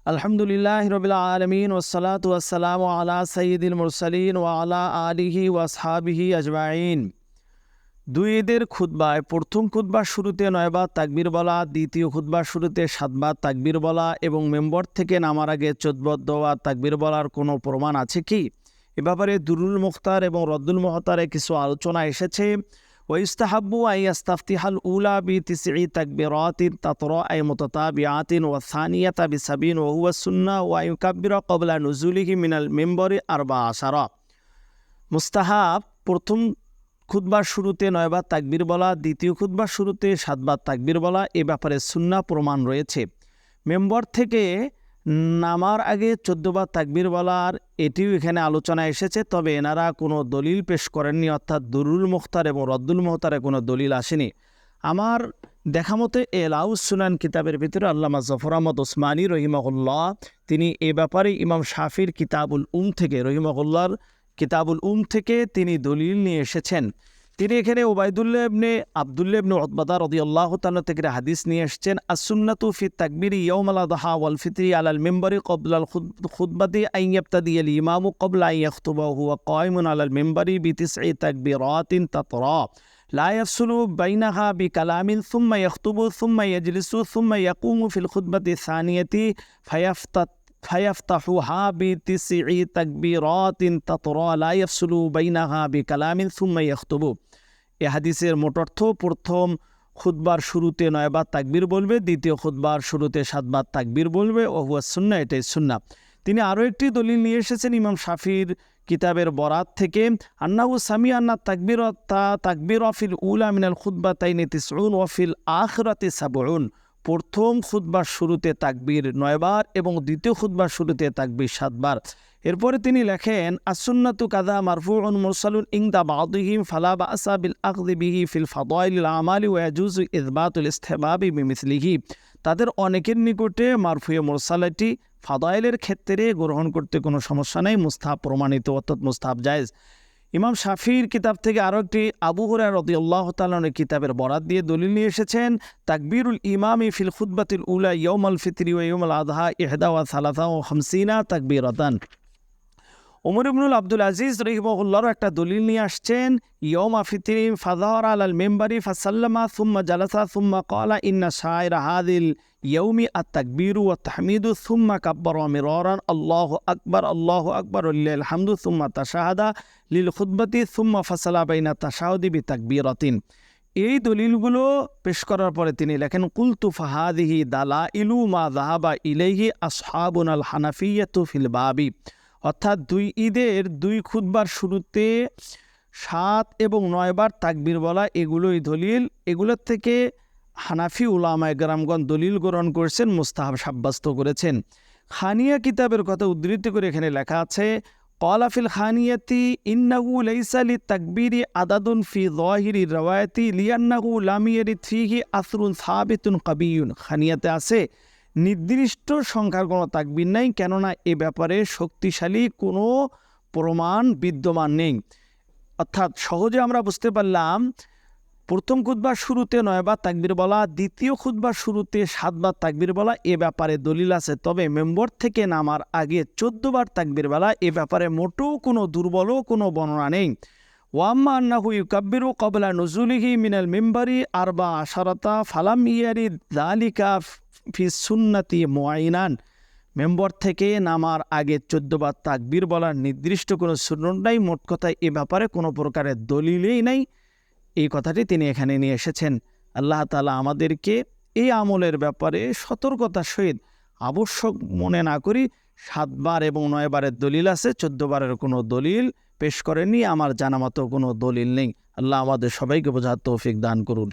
আলহামদুলিল্লাহি রাব্বিল আলামিন ওয়াসসালাতু ওয়াসসালামু আলা সাইয়্যিদিল মুরসালিন ওয়া আলা আলিহি ওয়া আসহাবিহি আজমাইন। দুই ঈদের খুতবায় প্রথম খুতবার শুরুতে ৯ বার তাকবীর বলা, দ্বিতীয় খুতবার শুরুতে ৭ বার তাকবীর বলা এবং মেম্বর থেকে নামার আগে ১৪ বার তাকবীর বলার কোনো প্রমাণ আছে কি? এ ব্যাপারে দুরুল মুখতার এবং রদ্দুল মুখতারে কিছু আলোচনা এসেছে। ওয়াইস্তাহাব্বু আইয়াস্তাফতিহাল উলা বিতিসঈ তাকবীরাতিন তাতরাআ মুতাতাবিআতিন ওয়া সানিয়াতা বিসাবিন ওয়া হুয়া সুন্নাহ ওয়া ইউকাব্বিরা ক্বাবলা নুজুলিহি মিনাল মিম্বরি ১৪। মুস্তাহাব প্রথম খুতবার শুরুতে ৯ বার তাকবীর বলা, দ্বিতীয় খুতবার শুরুতে ৭ বার তাকবীর বলা, এ ব্যাপারে সুন্নাহ প্রমাণ রয়েছে। মেম্বর থেকে নামার আগে ১৪ বার তাকবীর বলার এটিও এখানে আলোচনা এসেছে, তবে এনারা কোনো দলিল পেশ করেননি, অর্থাৎ দুরুল মুখতার এবং রদ্দুল মুখতারে কোনো দলিল আসেনি। আমার দেখা মতে এলাউস সুনান কিতাবের ভিতরে আল্লামা জফর আহমদ ওসমানী রহিমাহুল্লাহ তিনি এ ব্যাপারে ইমাম শাফির কিতাবুল থেকে রহিমাহুল্লাহর কিতাবুল থেকে তিনি দলিল নিয়ে এসেছেন। তিনি এখানে উবাইদুল্লাহ ইবনে আব্দুল্লাহ ইবনে উতবা রাদিয়াল্লাহু তাআলা থেকে হাদিস নিয়ে এসেছেন। as-sunnatu fi at-takbiri yawm al-adha wal fitri ala al-minbari qabla al-khutbati an yabtadi al-imamu qabla an yakhtuba wa huwa qa'imun ala al-minbari bi tis'i takbiratin tatra la yafsulu baynaha bi kalamin thumma yakhtubu thumma yajlisu thumma yaqumu fi al-khutbati ath-thaniyati ফায়াফতাহুহা বিতিসঈ তাকবীরাতিন তাতরা লা ইয়াফসুলু বাইনাহা বিকালামিন সুম্মা ইয়াখতুবু। এ হাদিসের মোট অর্থ, প্রথম খুতবার শুরুতে ৯ বার তাকবীর বলবে, দ্বিতীয় খুতবার শুরুতে ৭ বার তাকবীর বলবে, ও হুয়া সুন্নাহ, এটাই সুন্নাহ। তিনি আরও একটি দলিল নিয়ে এসেছেন ইমাম শাফির কিতাবের বরাত থেকে, আন্নাহু সামিআ আন্না তাকবীরা ফিল উলা মিনাল খুতবাতাইনি ৯০ ওয়া ফিল আখিরাতি ৭০। প্রথম খুতবার শুরুতে তাকবীর ৯ বার এবং দ্বিতীয় খুতবার শুরুতে তাকবীর ৭ বার। এরপরে তিনি লেখেন, as-sunnatu কাযা মারফুউন মুরসালুন ইনদা বা'দিহিম ফালা বা'সা বিল আখযি বিহি ফিল ফাদাইলিল আমালি ওয়া ইয়াজুজু ইসবাতুল ইসতিহবাবি বিমিসলিহি। তাদের অনেকের নিকটে মারফুয়ে মুরসাল এটি ফাদাইলের ক্ষেত্রে গ্রহণ করতে কোনো সমস্যা নেই, মুস্তাহাব প্রমাণিত, অর্থাৎ মুস্তাহাব জায়েজ। ইমাম শাফির কিতাব থেকে আরও একটি আবু হুরায়রা রাদিয়াল্লাহু তাআলা আনহু কিতাবের বরাত দিয়ে দলিল নিয়ে এসেছেন, তাকবীরুল ইমামি ফিল খুতবাতিল উলা ইয়াউমাল ফিতরি ওয়া ইয়াউমাল আযহা 51 তাকবীরাতান। ওমর ইবনুল আব্দুল আজিজ রাহিমাহুল্লাহর একটা দলিল নিয়ে আসছেন, ইয়াউমা ফিতরি ফাযাহারা আলাল মিম্বারি ফাসাল্লামা সুম্মা জালাসা সুম্মা ক্বালা ইন্না শায়রা হাযিল ইয়াউমি আত-তাকবীরু ওয়াত তাহমিদু সুম্মা কাব্বারা মিরারান আল্লাহু আকবার ওয়া লিল্লাহিল হামদু সুম্মা তাশাহাদা লিল খুতবাতি সুম্মা ফাসালা বাইনা তাশাহুদি বিতাকবীরাতিন। এই দলিলগুলো পেশ করার পরে তিনি লেখেন, কুলতু ফাহাদিহি দালাইলু মা যাহাবা ইলাইহি আসহাবুনাল হানাফিয়্যাতু ফিল বাবি। অর্থাৎ দুই ঈদের দুই খুতবার শুরুতে ৭ এবং ৯ বার তাকবীর বলা, এগুলোই দলিল। এগুলোর থেকে হানাফি উলামায়ে কেরামগণ দলিল গ্রহণ করেছেন, মুস্তাহাব সাব্যস্ত করেছেন। খানিয়া কিতাবের কথা উদ্ধৃত করে এখানে লেখা আছে, ক্বালা ফিল খানিয়াতি ইন্নাহু লাইসা লিত-তাকবীরি আদাদুন ফি যাহিরি রাওয়ায়াতি লিআন্নাহু লাম ইয়ারিদ ফীহি আসরুন সাবিতুন কাবিয়ুন। খানিয়াতে আছে নির্দিষ্ট সংখ্যার কোনো তাকবীর নাই, কেননা এ ব্যাপারে শক্তিশালী কোনো প্রমাণ বিদ্যমান নেই। অর্থাৎ সহজে আমরা বুঝতে পারলাম, প্রথম খুতবার শুরুতে ৯ বার তাকবীর বলা, দ্বিতীয় খুতবার শুরুতে ৭ বার তাকবীর বলা, এ ব্যাপারে দলিল আছে। তবে মেম্বর থেকে নামার আগে ১৪ বার তাকবীর বলা, এ ব্যাপারে মোটেও কোনো দুর্বলও কোনো বর্ণনা নেই। ওয়াম্মা আন্নাহু ইউকাব্বিরু ক্বাবলা নুজুলিহি মিনাল মিম্বারি ১৪ ফালাম ইয়ারিদ যালিকা ফি সুন্নাতি মুআইনান। মেম্বর থেকে নামার আগে ১৪ বার তাকবীর বলার নির্দিষ্ট কোনো সুন্নত নাই। মোট কথা এ ব্যাপারে কোনো প্রকারের দলিলই নাই, এই কথাটি তিনি এখানে নিয়ে এসেছেন। আল্লাহ তাআলা আমাদেরকে এই আমলের ব্যাপারে সতর্কতার সহিত আবশ্যক মনে না করি। ৭ বার এবং ৯ বারের দলিল আছে, ১৪ বারের কোনো দলিল পেশ করেননি, আমার জানামতো কোনো দলিল নেই। আল্লাহ আমাদের সবাইকে বোঝার তৌফিক দান করুন।